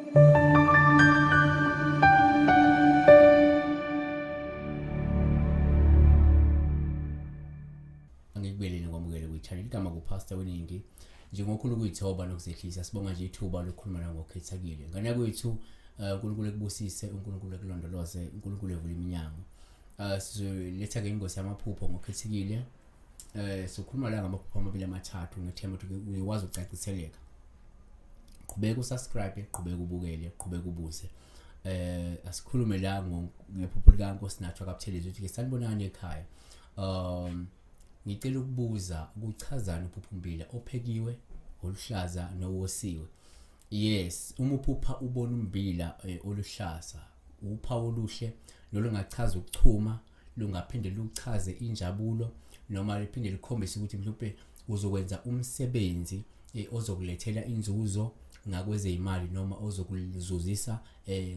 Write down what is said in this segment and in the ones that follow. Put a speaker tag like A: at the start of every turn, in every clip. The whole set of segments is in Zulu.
A: Angikubeleni kwamukele kuyithanda igama kuPastor weNingi njengokhulu kuyithoba nokuzehlisa sibonga nje ithuba lokukhuluma nawe ngokukhethekile ngane kwethu uNkulunkulu ekubusise uNkulunkulu ekulondoloze uNkulunkulu evule iminyango sizoletha ke ingosi yamaphupho ngokukhethekile sokhuluma la ngamaphupho amabili amathathu ngethemba ukuthi uyawazi ucaciseleka qhubeka usubscribe qhubeka ubukele qhubeka ubuze asikhulume la ngephupho likaNkosi nathi akaphelezwe ukuthi ke sanibonani ekhaya ngicela ukubuza ukuchazana uphupho ummbila ophekiwe oluhlaza nowosiwe. Yes, uma uphupha ubona ummbila oluhlaza uphawu oluhle nolungachaza ukuchuma lungaphinde luchaze injabulo noma liphinde likhombise ukuthi mhlawumbe uzokwenza umsebenzi ozokulethela inzuzo ngakweze imali noma ozokulizuzisa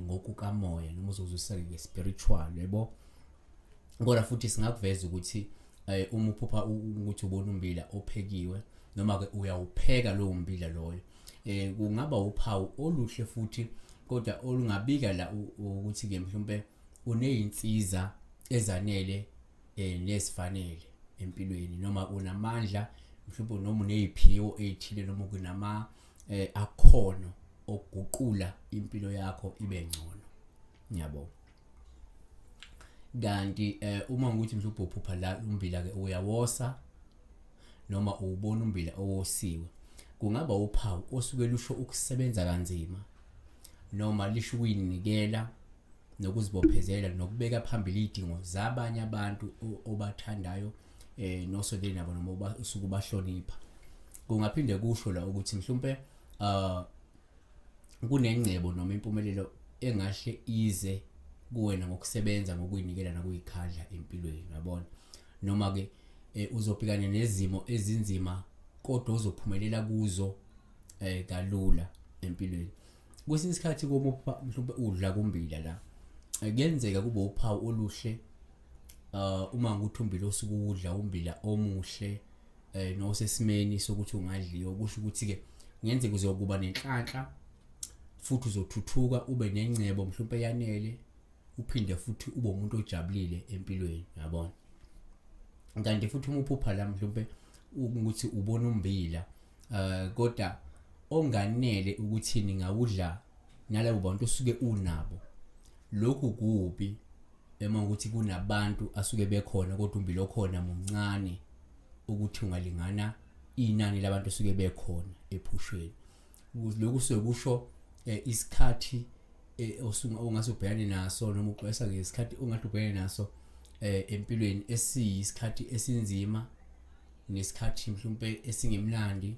A: ngokukamoya noma uzozuzisa nge-spiritual yebo. Kodwa futhi singakuveza ukuthi uma uphupha ukuthi ubona ummbila ophekiwe noma ke uyawupheka lowo mmbila loyo kungaba uphawu oluhle futhi kodwa olungabika la ukuthi ke mhlawumbe uneyinsiza ezanele nesifanele empilweni noma unamandla mhlawumbe noma uneziphiwo ezithile noma kunama akhono okuguqula impilo yakho ibe ngcono ngiyabona. Kanti uma ukuthi mhlawumbe uphupha la ummbila ke uyawosa noma ubona ummbila owosiwe kungaba uphawu osuke lusho ukusebenza kanzima noma lisho ukuyinikela nokuzibophezela nokubeka phambili izidingo zabanye abantu obathandayo nosondele nabo noma usuku bahlonipha. Kungaphinde kusho la ukuthi mhlawumbe kunengcebo noma impumelelo engahle ize kuwena ngokusebenza ngokuyinikela nakuyikhandla empilweni yabona noma ke uzobhekana nezimo ezinzima kodwa uzophumelela kuzo kalula empilweni. Kwesinye isikhathi komupha mhlawumbe udla kummbila la kuyenzeka kube uphawu oluhle uma ukuthi ummbila osuku uwudla ummbila omuhle nosesimeni sokuthi ungadliwa kusho ukuthi ke ngenzeka uzokuba nenhlanhla futhi uzothuthuka ube nengcebo mhlawumbe yanele uphinde futhi ube umuntu ojabulile empilweni yabona. Kanti futhi uma uphupha la mhlawumbe ukuthi ubona ummbila kodwa onganele ukuthi ningawudla nalabo bantu osuke unabo lokhu kubi ema ukuthi kunabantu asuke bekhona kodwa ummbila okhona mncane ukuthi ungalingana inani labantu osuke bekhona ephushweni. Lokhu sokusho isikhathi ongasubhekane naso noma uqwesa ngesikhathi ongadubhekane naso empilweni esiyisikhathi esinzima nesikhathi mhlawumbe esingemnandi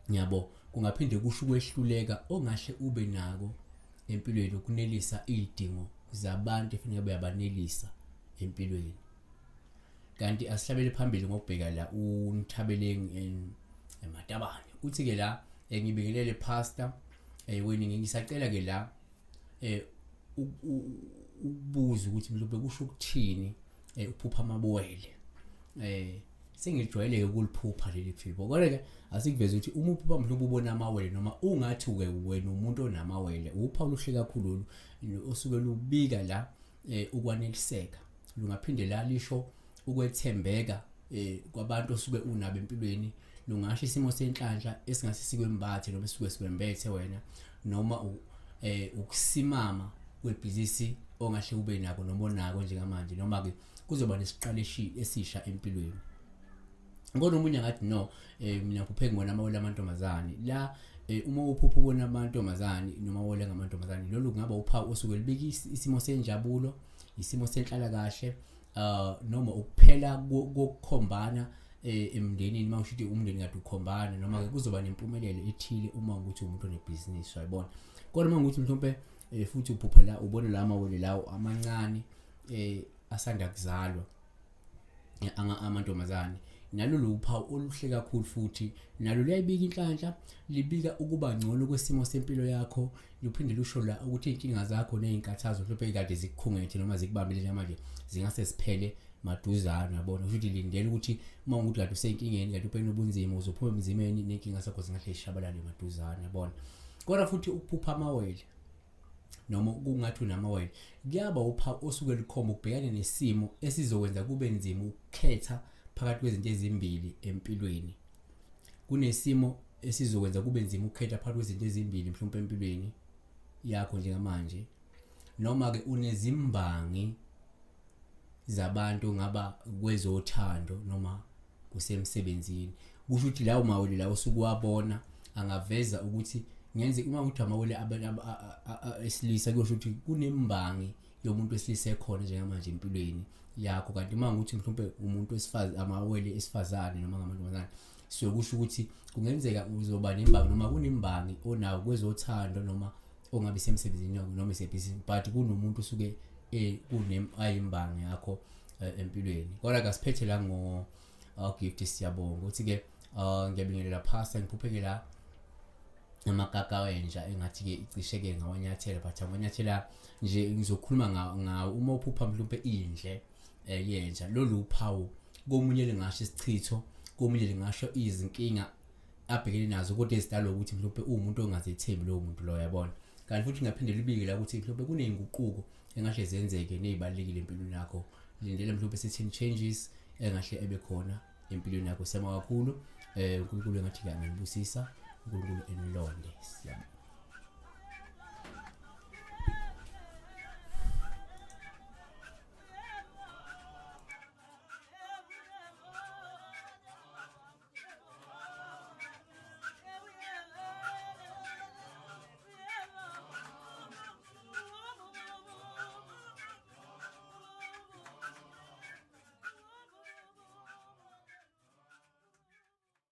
A: ngiyabo. Kungaphinde kusho ukwehluleka ongahle ube nako empilweni ukunelisa izidingo zabantu efanele bayabanelisa empilweni. Kanti asihlabele phambili ngokubheka la uNthabeleng eMatabane uthi ke la ngibingelele pastor weNingi ngisacela ke la ubuza ukuthi mhlawumbe kusho ukuthini uphupha amawele sengijwayele ukuliphupha leli phupho kodwa ke asikuveza ukuthi uma uphupha mhlawumbe ubona amawele noma ungathi ke wena umuntu onamawele uphawu luhle kakhulu osuke lubika la ukwaneliseka lungaphinde la lisho ukwethembeka kwabantu osuke unabo empilweni lungasho isimo senhlanhla esingase sikwembathe noma sisuke sikwembethe wena noma ukusimama kwebhizinisi ongahle ube nako noma onako njengamanje noma ke kuzoba nesiqaleshi esisha empilweni. Ngona umunye ngathi no mina kupheka ngona amawele amantombazane la uma uphupha ubona amantombazane noma amawele ngamantombazane lolu kungaba uphawu osuke libika isimo senjabulo isimo senhlala kahle noma ukuphela kokukhombana emndenini mawusho ukuthi umndeni kade ukhombana noma ke kuzoba nempumelelo ethile uma ukuthi umuntu onebusiness uyabona. Kodwa uma ukuthi mhlawumbe futhi uphupha la ubona la amawele lawo amancane asanda kuzalwa amantombazane nalo luphawu oluhle kakhulu futhi nalo liyayibika inhlanhla libika ukuba ngcono kwesimo sempilo yakho luphinde lusho la ukuthi inkinga zakho nezinkathazo mhlawumbe kade zikukhungethe noma zikubambelele manje zingase siphele maduzana yabona ukuthi lindele ukuthi uma ukuthi kade usenkingeni kade ubhekene nobunzima uzophuma emzimeni nenkinga zakho zingahle ishabalale maduzana yabona. Kodwa futhi ukuphupha amawele noma kungathi unamawele kuyaba upha osuke likhoma ukubhekana nesimo esizokwenza kube nzima ukukhetha phakathi kwezinto ezimbili empilweni. Kunesimo esizokwenza kube nzima ukukhetha phakathi kwezinto ezimbili mhlawumbe empilweni yakho njengamanje, noma ke unezimbangi zabantu ngaba kwezothando noma kusemsebenzini. Kusho ukuthi lawo mawele lawo usukuwabona angaveza ukuthi ngenze uma ukuthi amawele esilisa, kusho ukuthi kunembangi yomuntu wesilisa ekhona njengamanje empilweni yakho. Kanti uma ukuthi mhlawumbe umuntu wesifazane, amawele esifazane noma ngamantombazane, so kusho ukuthi kungenzeka uzoba nembangi noma kunembangi onawo kwezothando noma ongabe semsebenzini noma esebhizinisi, but kunomuntu usuke ayimbangi yakho empilweni. Kodwa kasiphethe la ngo gift. Siyabonga ukuthi ke ngiyabingelela pastor, ngiphupheke la amakaka wenja engathi ke icisheke ngawanyathela, but awanyathela nje ngizokhuluma ngawo uma uphupha mhlawumbe indle yenja. Lolu uphawu komunye lingasho isichitho, komunye lingasho izinkinga abhekene nazo, kodwa ezidalwa ukuthi mhlawumbe umuntu ongazethembi lowo muntu lo, yabona. Kanti futhi ngaphinde libike la ukuthi mhlawumbe kuney'nguquko engahle zenzeke nezibalulekile empilweni yakho. Lindele mhlawumbe certain changes engahle ebe khona empilweni yakho. Sema kakhulu uNkulunkulu engathi ke angibusisa, uNkulunkulu enilonde. Siyabonga.